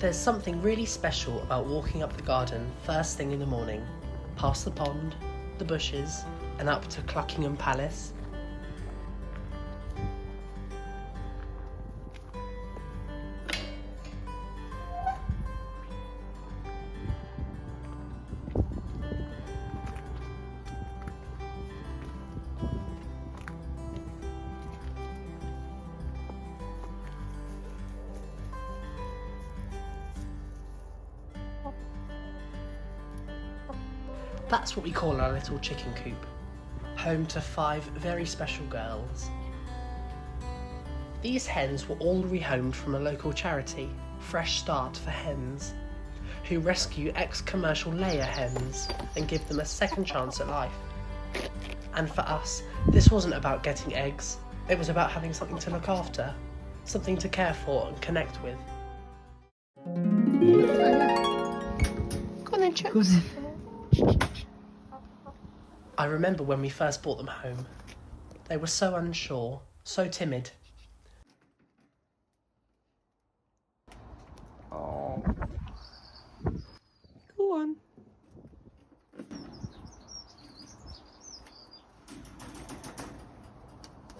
There's something really special about walking up the garden first thing in the morning, past the pond, the bushes, and up to Cluckingham Palace. That's what we call our little chicken coop, home to 5 very special girls. These hens were all rehomed from a local charity, Fresh Start for Hens, who rescue ex-commercial layer hens and give them a second chance at life. And for us, this wasn't about getting eggs, it was about having something to look after, something to care for and connect with. Go on then, Chucks. I remember when we first brought them home. They were so unsure, so timid. Oh. Go on.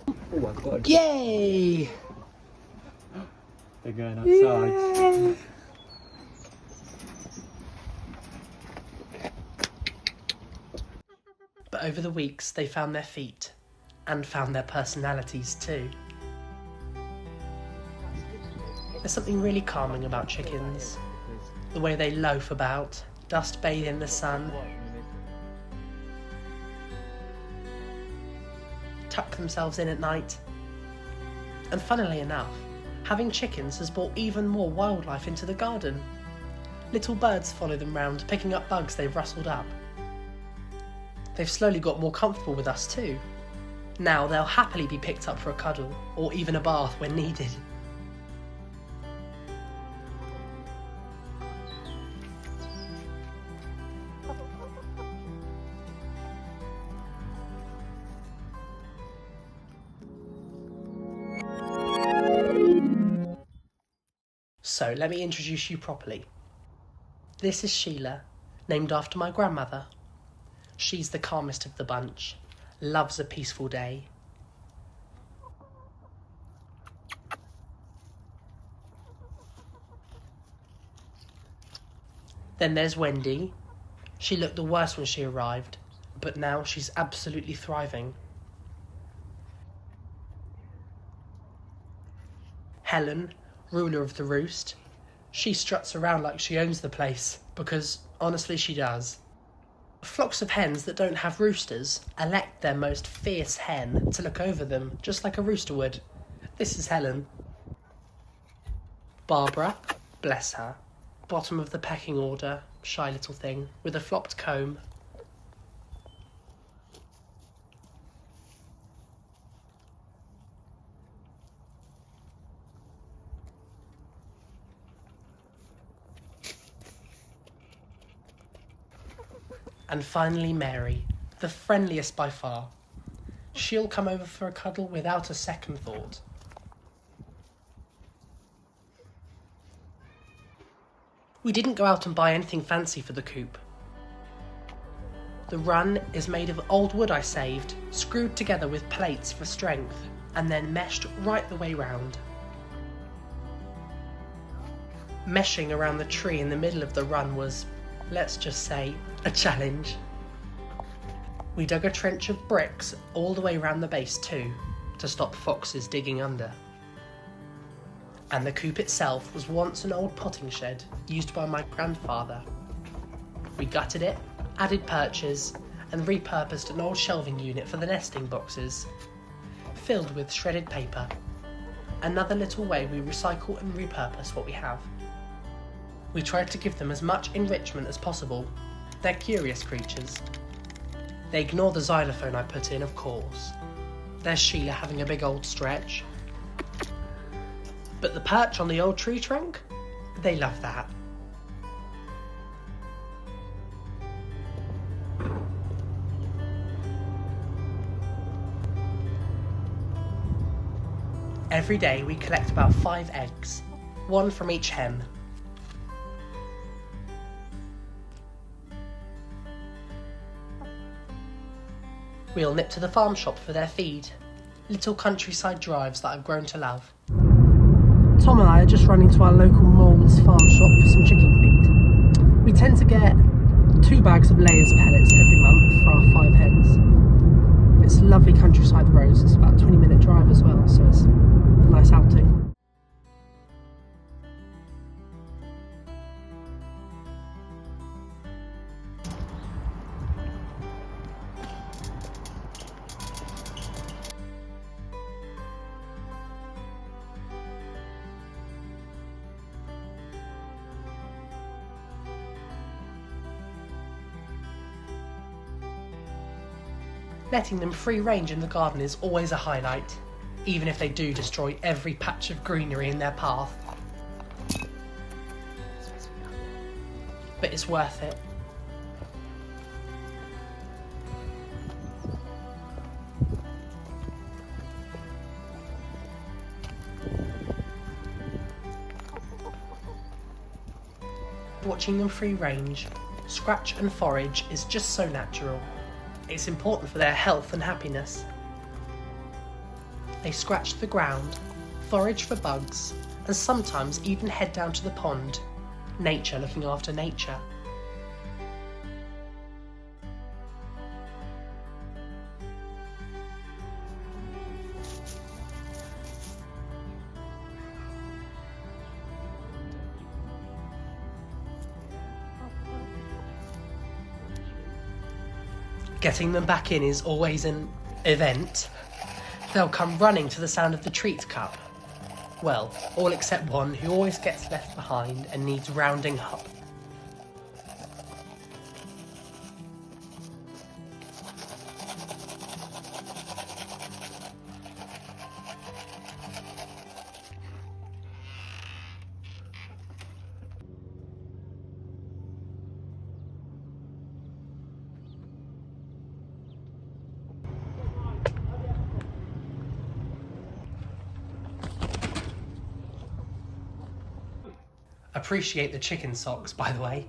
Oh my god. Yay! They're going outside. Yeah. But over the weeks, they found their feet and found their personalities too. There's something really calming about chickens. The way they loaf about, dust bathe in the sun, tuck themselves in at night. And funnily enough, having chickens has brought even more wildlife into the garden. Little birds follow them round, picking up bugs they've rustled up. They've slowly got more comfortable with us too. Now they'll happily be picked up for a cuddle, or even a bath when needed. So let me introduce you properly. This is Sheila, named after my grandmother. She's the calmest of the bunch, loves a peaceful day. Then there's Wendy. She looked the worst when she arrived, but now she's absolutely thriving. Helen, ruler of the roost. She struts around like she owns the place, because honestly she does. Flocks of hens that don't have roosters elect their most fierce hen to look over them, just like a rooster would. This is Helen. Barbara, bless her, bottom of the pecking order, shy little thing, with a flopped comb. And finally Mary, the friendliest by far. She'll come over for a cuddle without a second thought. We didn't go out and buy anything fancy for the coop. The run is made of old wood I saved, screwed together with plates for strength, and then meshed right the way round. Meshing around the tree in the middle of the run was, let's just say, a challenge. We dug a trench of bricks all the way round the base too, to stop foxes digging under. And the coop itself was once an old potting shed used by my grandfather. We gutted it, added perches, and repurposed an old shelving unit for the nesting boxes, filled with shredded paper. Another little way we recycle and repurpose what we have. We tried to give them as much enrichment as possible. They're curious creatures. They ignore the xylophone I put in, of course. There's Sheila having a big old stretch. But the perch on the old tree trunk? They love that. Every day we collect about 5 eggs, 1 from each hen. We'll nip to the farm shop for their feed. Little countryside drives that I've grown to love. Tom and I are just running to our local Moles farm shop for some chicken feed. We tend to get 2 bags of layers pellets every month for our 5 hens. It's lovely countryside roads, it's about a 20-minute drive as well, so it's a nice outing. Letting them free range in the garden is always a highlight, even if they do destroy every patch of greenery in their path. But it's worth it. Watching them free range, scratch and forage is just so natural. It's important for their health and happiness. They scratch the ground, forage for bugs, and sometimes even head down to the pond. Nature looking after nature. Getting them back in is always an event. They'll come running to the sound of the treat cup. Well, all except one who always gets left behind and needs rounding up. Appreciate the chicken socks, by the way.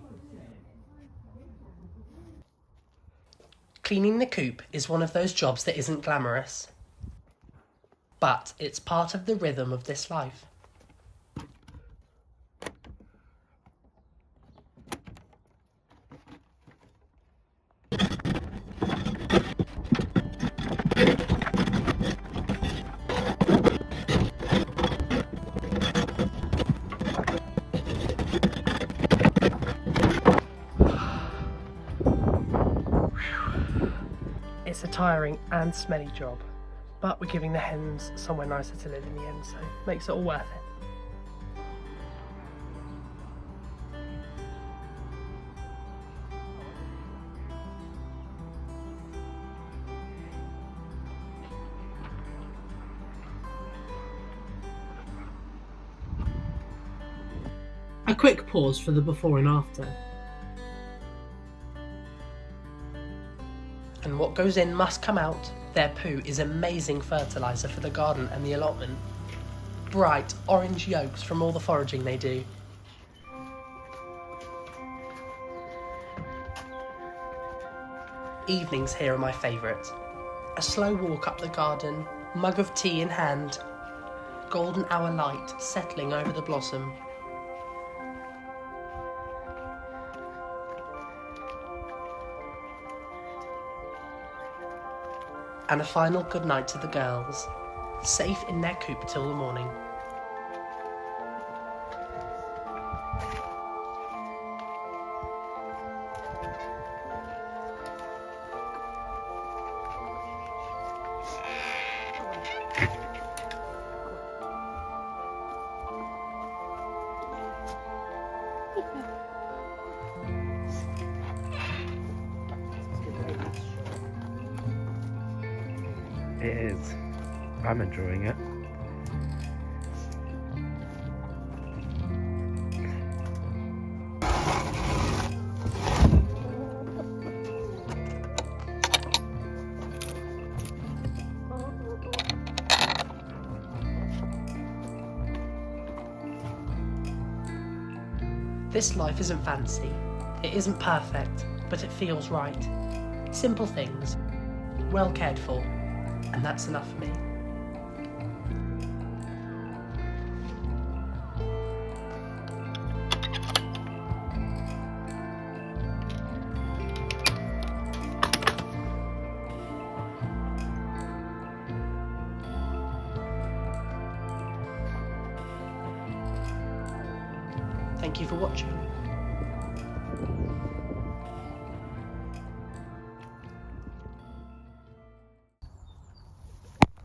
Cleaning the coop is one of those jobs that isn't glamorous, but it's part of the rhythm of this life. It's a tiring and smelly job, but we're giving the hens somewhere nicer to live in the end, so it makes it all worth it. A quick pause for the before and after. And what goes in must come out. Their poo is amazing fertiliser for the garden and the allotment. Bright orange yolks from all the foraging they do. Evenings here are my favourite. A slow walk up the garden, mug of tea in hand, golden hour light settling over the blossom. And a final good night to the girls, safe in their coop till the morning. It is. I'm enjoying it. This life isn't fancy, it isn't perfect, but it feels right. Simple things, well cared for, and that's enough for me. Thank you for watching.